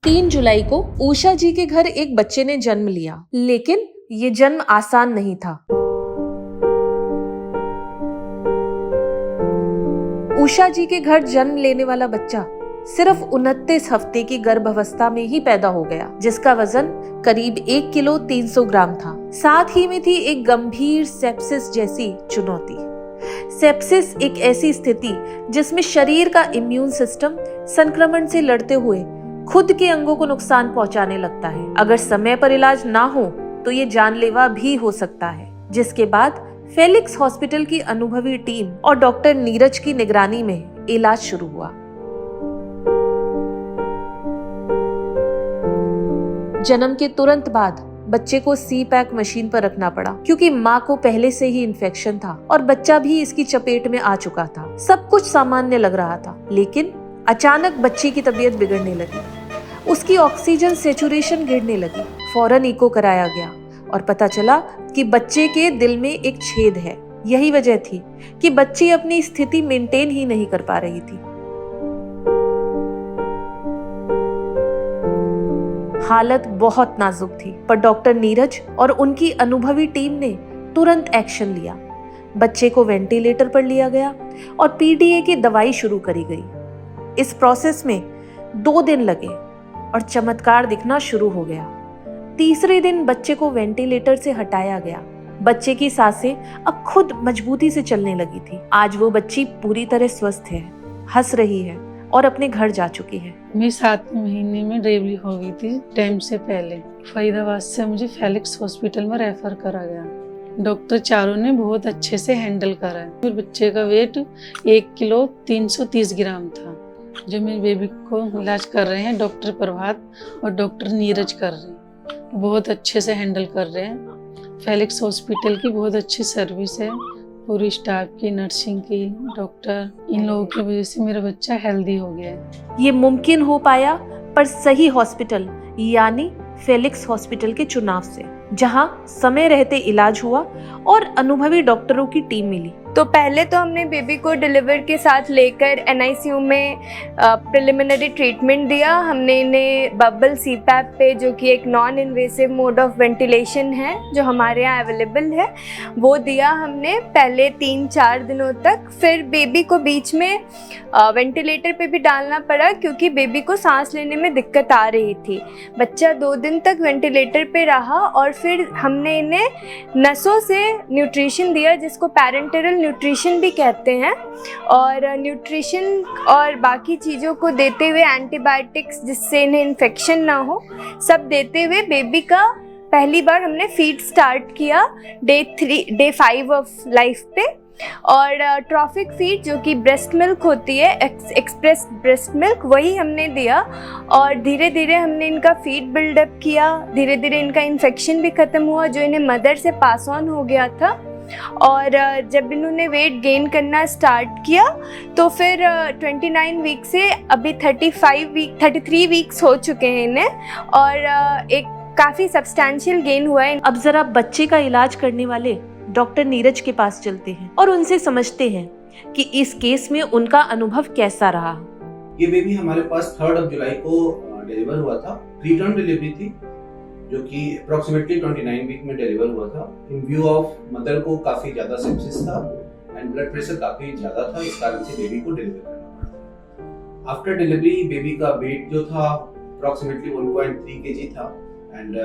3 जुलाई को उषा जी के घर एक बच्चे ने जन्म लिया, लेकिन ये जन्म आसान नहीं था। उषा जी के घर जन्म लेने वाला बच्चा सिर्फ 29 हफ्ते की गर्भावस्था में ही पैदा हो गया, जिसका वजन करीब 1 किलो 300 ग्राम था। साथ ही में थी एक गंभीर सेप्सिस जैसी चुनौती। सेप्सिस एक ऐसी स्थिति जिसमें शरीर का इम्यून सिस्टम संक्रमण से लड़ते हुए खुद के अंगों को नुकसान पहुंचाने लगता है। अगर समय पर इलाज ना हो तो ये जानलेवा भी हो सकता है, जिसके बाद फेलिक्स हॉस्पिटल की अनुभवी टीम और डॉक्टर नीरज की निगरानी में इलाज शुरू हुआ। जन्म के तुरंत बाद बच्चे को सी-पैक मशीन पर रखना पड़ा, क्योंकि माँ को पहले से ही इन्फेक्शन था और बच्चा भी इसकी चपेट में आ चुका था। सब कुछ सामान्य लग रहा था, लेकिन अचानक बच्ची की तबीयत बिगड़ने लगी। उसकी ऑक्सीजन सैचुरेशन गिरने लगी। फौरन इको कराया गया और पता चला कि बच्चे के दिल में एक छेद है। यही वजह थी कि बच्ची अपनी स्थिति मेंटेन ही नहीं कर पा रही थी। हालत बहुत नाजुक थी, पर डॉक्टर नीरज और उनकी अनुभवी टीम ने तुरंत एक्शन लिया। बच्चे को वेंटिलेटर पर लिया गया और पीडीए की दवाई शुरू करी गई। इस प्रोसेस में 2 दिन लगे और चमत्कार दिखना शुरू हो गया। तीसरे दिन बच्चे को वेंटिलेटर से हटाया गया। बच्चे की सांसें अब खुद मजबूती से चलने लगी थी। आज वो बच्ची पूरी तरह स्वस्थ है, हंस रही है और अपने घर जा चुकी है। मैं 7वें महीने में डिलीवरी हो गई थी। टाइम से पहले फरीदाबाद से मुझे फेलिक्स हॉस्पिटल में रेफर करा गया। डॉक्टर चारों ने बहुत अच्छे से हैंडल करा है। मेरे बच्चे का वेट 1 किलो 330 ग्राम था। जो मेरे बेबी को इलाज कर रहे हैं डॉक्टर प्रभात और डॉक्टर नीरज कर रहे हैं, बहुत अच्छे से हैंडल कर रहे हैं। फेलिक्स हॉस्पिटल की बहुत अच्छी सर्विस है, पूरी स्टाफ की, नर्सिंग की, डॉक्टर, इन लोगों की वजह से मेरा बच्चा हेल्दी हो गया है। ये मुमकिन हो पाया पर सही हॉस्पिटल यानी फेलिक्स हॉस्पिटल के चुनाव से, जहां समय रहते इलाज हुआ और अनुभवी डॉक्टरों की टीम मिली। तो पहले तो हमने बेबी को डिलीवर के साथ लेकर एनआईसीयू में प्रिलिमिनरी ट्रीटमेंट दिया। हमने इन्हें बबल सीपैप पे, जो कि एक non invasive mode of ventilation है जो हमारे यहाँ अवेलेबल है, वो दिया हमने पहले 3-4 दिनों तक। फिर बेबी को बीच में वेंटिलेटर पे भी डालना पड़ा, क्योंकि बेबी को सांस लेने में दिक्कत आ रही थी। बच्चा 2 दिन तक वेंटिलेटर पे रहा और फिर हमने इन्हें नसों से न्यूट्रिशन दिया, जिसको पैरेंटरल न्यूट्रिशन भी कहते हैं। और न्यूट्रिशन और बाकी चीज़ों को देते हुए एंटीबायोटिक्स, जिससे इन्हें इन्फेक्शन ना हो, सब देते हुए बेबी का पहली बार हमने फीड स्टार्ट किया डे 5 ऑफ लाइफ पे। और ट्रॉफिक फीड, जो कि ब्रेस्ट मिल्क होती है, एक्सप्रेस ब्रेस्ट मिल्क, वही हमने दिया। और धीरे धीरे हमने इनका फीड बिल्डअप किया। धीरे धीरे इनका इन्फेक्शन भी ख़त्म हुआ, जो इन्हें मदर से पास ऑन हो गया था। और जब इन्होंने वेट गेन करना स्टार्ट किया तो फिर 29 वीक से अभी 33 वीक्स हो चुके हैं इन्हें, और एक काफ़ी सब्सटैंशियल गेन हुआ है। अब जरा बच्चे का इलाज करने वाले डॉक्टर नीरज के पास चलते हैं और उनसे समझते हैं कि इस केस में उनका अनुभव कैसा रहा। ये बेबी हमारे पास 3 जुलाई को डिलीवर हुआ था। प्रीटर्म डिलीवरी थी, जो कि अप्रोक्सीमेटली 29 वीक में डिलीवर हुआ था। इन व्यू ऑफ मदर को काफी ज्यादा सेप्सिस था एंड ब्लड प्रेशर काफी ज्यादा था, इस कारण से बेबी को डिलीवर करना पड़ा। आफ्टर डिलीवरी बेबी का वेट जो था अप्रोक्सीमेटली 1.3 kg था। एंड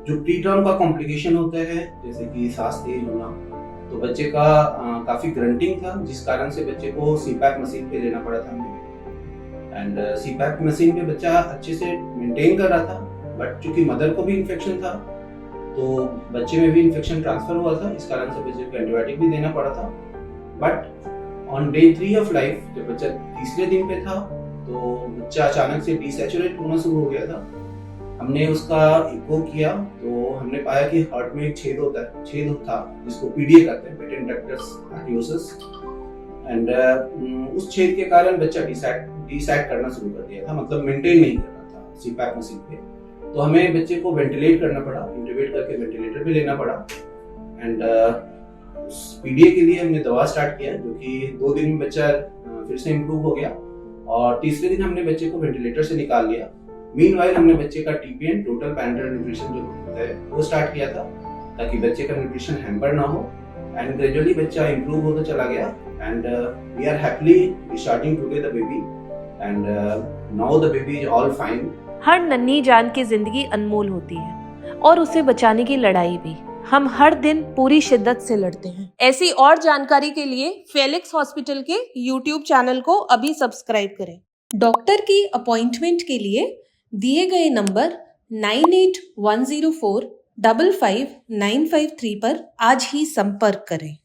जो प्रीटर्म का कॉम्प्लिकेशन होता है, जैसे कि सांस तेज होना, तो बच्चे का काफी ग्रंटिंग था, जिस कारण से बच्चे को सीपैक मशीन पे लेना पड़ा था हमें। एंड सीपैक मशीन पे बच्चा अच्छे से मेंटेन कर रहा था, बट चूंकि मदर को भी इन्फेक्शन था तो बच्चे में भी इन्फेक्शन ट्रांसफर हुआ था, इस कारण से बच्चे को एंटीबायोटिक भी देना पड़ा था। But on day 3 of life, जब बच्चा तीसरे दिन पे था, तो बच्चा अचानक से डिसैचुरेट होना शुरू हो गया था। हमने उसका इको किया तो हमने पाया कि हार्ट में एक छेद था, जिसको पीडीए कहते हैं, पेटेंट डक्टस आर्टियोसिस। एंड उस छेद के कारण बच्चा डिसैट करना शुरू कर दिया था, मतलब मेंटेन नहीं कर रहा था सीपैक मशीन पे। तो हमें बच्चे को वेंटिलेट करना पड़ा, इंटुबेट करके वेंटिलेटर पे लेना पड़ा। एंड पीडीए के लिए हमने दवा स्टार्ट किया, जो कि 2 दिन में बच्चा फिर से इम्प्रूव हो गया और तीसरे दिन हमने बच्चे को वेंटिलेटर से निकाल लिया। मीनवाइल हमने बच्चे का TPN टोटल पैरेंटल न्यूट्रिशन जो होता है वो स्टार्ट किया था, ताकि बच्चे का न्यूट्रिशन हैम्पर ना हो। एंड ग्रेजुअली बच्चा इंप्रूव होता चला गया and we are happily starting today the baby and now the baby is all fine. हर नन्ही जान की जिंदगी अनमोल होती है और उसे बचाने की लड़ाई भी हम हर दिन पूरी शिद्दत से लड़ते हैं। ऐसी और जानकारी के लिए फेलिक्स हॉस्पिटल के YouTube चैनल को अभी सब्सक्राइब करें। डॉक्टर की अपॉइंटमेंट के लिए दिए गए नंबर 9810455953 पर आज ही संपर्क करें।